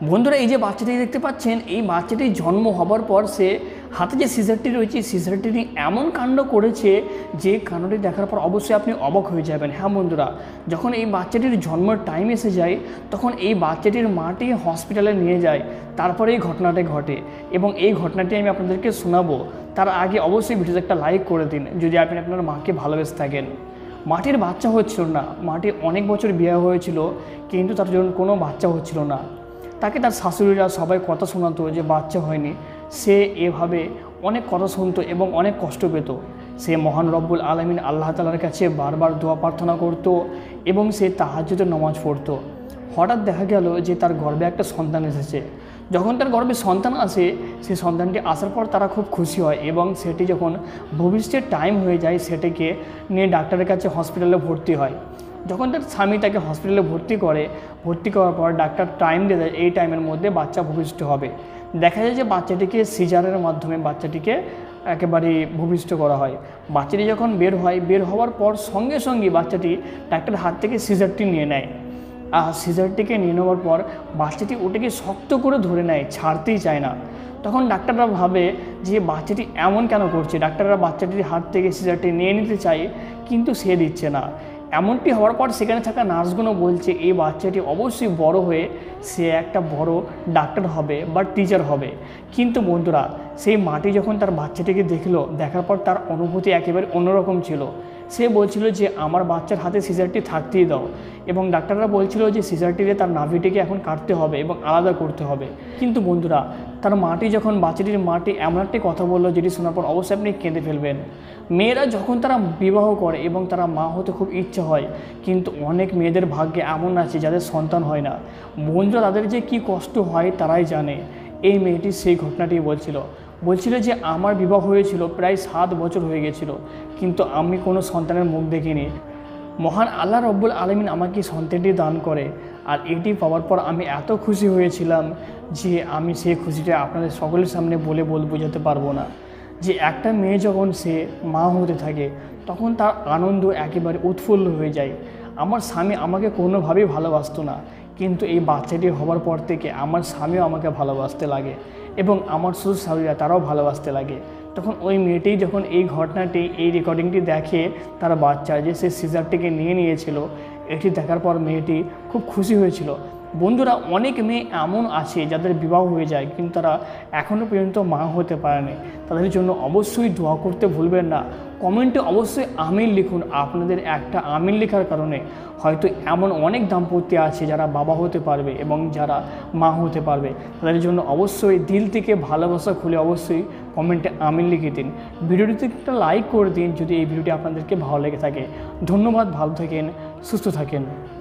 বন্ধুরা, এই যে বাচ্চাটি দেখতে পাচ্ছেন, এই বাচ্চাটির জন্ম হবার পর সে হাতে যে সিজারটি রয়েছে, সিজারটি এমন কাণ্ড করেছে যে কাণ্ডটি দেখার পর অবশ্যই আপনি অবাক হয়ে যাবেন। হ্যাঁ বন্ধুরা, যখন এই বাচ্চাটির জন্মের টাইম এসে যায় তখন এই বাচ্চাটির মাটি হসপিটালে নিয়ে যায়, তারপরে এই ঘটনাটি ঘটে এবং এই ঘটনাটি আমি আপনাদেরকে শোনাবো। তার আগে অবশ্যই ভিডিওতে একটা লাইক করে দিন যদি আপনি আপনার মাকে ভালোবেসে থাকেন। মাটির বাচ্চা হচ্ছিল না, মাটির অনেক বছর বিয়ে হয়েছিল কিন্তু তার জন্য কোনো বাচ্চা হচ্ছিল না। তাকে তার শাশুড়িরা সবাই কথা শোনাতো যে বাচ্চা হয়নি। সে এভাবে অনেক কথা শুনতো এবং অনেক কষ্ট পেত। সে মহান রব্বুল আলামিন আল্লাহ তাআলার কাছে বারবার দোয়া প্রার্থনা করতো এবং সে তাহাজ্জুদের নামাজ পড়তো। হঠাৎ দেখা গেল যে তার গর্ভে একটা সন্তান এসেছে। যখন তার গর্ভে সন্তান আসে, সেই সন্তানটি আসার পর তারা খুব খুশি হয় এবং সেটি যখন ভবিষ্যতের টাইম হয়ে যায় সেটিকে নিয়ে ডাক্তারের কাছে হসপিটালে ভর্তি হয়। যখন তার স্বামী তাকে হসপিটালে ভর্তি করার পর ডাক্তার টাইম দিয়ে দেয় এই টাইমের মধ্যে বাচ্চা ভূমিষ্ঠ হবে। দেখা যায় যে বাচ্চাটিকে সিজারের মাধ্যমে বাচ্চাটিকে একেবারে ভূমিষ্ঠ করা হয়। বাচ্চাটি যখন বের হওয়ার পর সঙ্গে সঙ্গে বাচ্চাটি ডাক্তারের হাত থেকে সিজারটি নিয়ে নেয়। আর সিজারটিকে নিয়ে নেওয়ার পর বাচ্চাটি ওটাকে শক্ত করে ধরে নেয়, ছাড়তেই চায় না। তখন ডাক্তাররা ভাবে যে বাচ্চাটি এমন কেন করছে। ডাক্তাররা বাচ্চাটির হাত থেকে সিজারটি নিয়ে নিতে চায় কিন্তু সে দিচ্ছে না। এমনটি হওয়ার পর সেখানে থাকা নার্সগুলো বলছে এই বাচ্চাটি অবশ্যই বড় হয়ে সে একটা বড় ডাক্তার হবে বা টিচার হবে। কিন্তু বন্ধুরা, সেই মাটি যখন তার বাচ্চাটিকে দেখার পর তার অনুভূতি একেবারে অন্যরকম ছিল। সে বলছিল যে আমার বাচ্চার হাতে সিজারটি থাকতেই দাও এবং ডাক্তাররা বলছিল যে সিজারটিতে তার নাভিটিকে এখন কাটতে হবে এবং আলাদা করতে হবে। কিন্তু বন্ধুরা, তার বাচ্চাটির মাটি এমন একটি কথা বললো যেটি শোনার পর অবশ্যই আপনি কেঁদে ফেলবেন। মেয়েরা যখন তারা বিবাহ করে এবং তারা মা হতে খুব ইচ্ছা হয়, কিন্তু অনেক মেয়েদের ভাগ্যে এমন আছে যাদের সন্তান হয় না। বন্ধুরা, তাদের যে কী কষ্ট হয় তারাই জানে। এই মেয়েটি সেই ঘটনাটি বলছিল যে আমার বিবাহ হয়েছিল প্রায় 7 বছর হয়ে গেছিল কিন্তু আমি কোনো সন্তানের মুখ দেখিনি। মহান আল্লাহ রব্বুল আলামিন আমাকে সন্তানটি দান করে আর এটি পাওয়ার পর আমি এত খুশি হয়েছিলাম যে আমি সেই খুশিটা আপনাদের সকলের সামনে বলে বোঝাতে পারবো না। যে একটা মেয়ে যখন সে মা হতে থাকে তখন তার আনন্দ একেবারে উৎফুল্ল হয়ে যায়। আমার স্বামী আমাকে কোনোভাবেই ভালোবাসতো না, কিন্তু এই বাচ্চাটি হওয়ার পর থেকে আমার স্বামীও আমাকে ভালোবাসতে লাগে এবং আমার শ্বশুর শাশুড়িরা তারাও ভালোবাসতে লাগে। তখন ওই মেয়েটি যখন এই ঘটনাটি এই রেকর্ডিংটি দেখে তার বাচ্চা যে সে সিজারটিকে নিয়েছিল, এটি দেখার পর মেয়েটি খুব খুশি হয়েছিল। বন্ধুরা, অনেক মেয়ে এমন আছে যাদের বিবাহ হয়ে যায় কিন্তু তারা এখনও পর্যন্ত মা হতে পারেনি। তাদের জন্য অবশ্যই দোয়া করতে ভুলবেন না। কমেন্টে অবশ্যই আমিন লিখুন। আপনাদের একটা আমিন লেখার কারণে হয়তো এমন অনেক দাম্পত্য আছে যারা বাবা হতে পারবে এবং যারা মা হতে পারবে। তাদের জন্য অবশ্যই দিল থেকে ভালোবাসা খুলে অবশ্যই কমেন্টে আমিন লিখে দিন। ভিডিওটিতে একটা লাইক করে দিন যদি এই ভিডিওটি আপনাদেরকে ভালো লেগে থাকে। ধন্যবাদ, ভালো থাকেন, সুস্থ থাকেন।